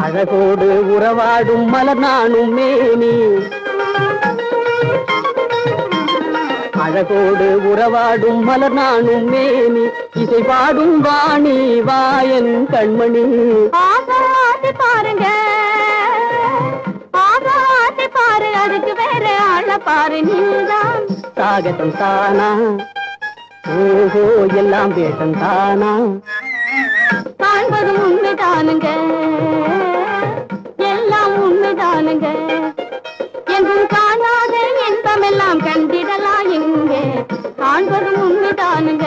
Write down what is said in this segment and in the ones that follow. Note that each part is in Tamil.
அழகோடு உறவாடும் மலர் நானும் மேனி அழகோடு உறவாடும் மலர் நானும் மேனி இசை பாடும் வாணி வாயன் கண்மணி ஆகாது பாருங்க ஆகாது பாரு அதுக்கு வேற ஆள பாரு நீதான் சாகத்தம் தானா ஓஹோ எல்லாம் வேஷம் தானா காண்பதும் உண்மைதானுங்க எல்லாம் உண்மைதானுங்க எங்கும் காணாத இன்பமெல்லாம் கண்டிடலாம் எங்கே காண்பதும் உண்மைதானுங்க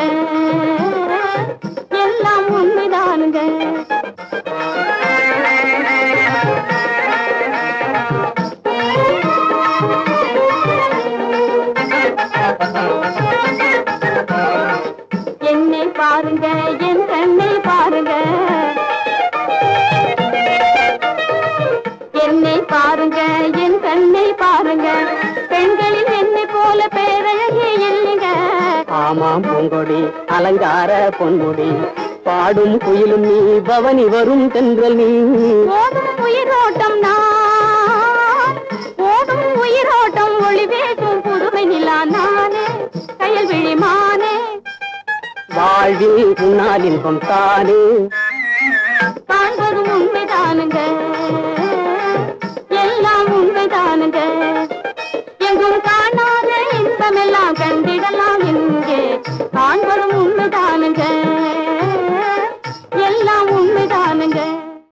எல்லாம் உண்மைதானுங்க என்னை பாருங்க என் கண்ணை பாருங்க என்னை பாருங்க என் கண்ணை பாருங்க பெண்களில் என்னை போல பேரழகே இல்லைங்க ஆமாம் பூங்கொடி அலங்கார பொன்முடி பாடும் குயிலும் நீ பவனி வரும் தென்றல் நீ ஓடும் உயிரோட்டம் நான் ஓடும் உயிரோட்டம் ஒளி பேசும் புதுமை நிலா நானே கையல் விழிமானே வாழ்வில் உன்னால் இன்பம் தானே காண்பதும் உண்மைதானுங்க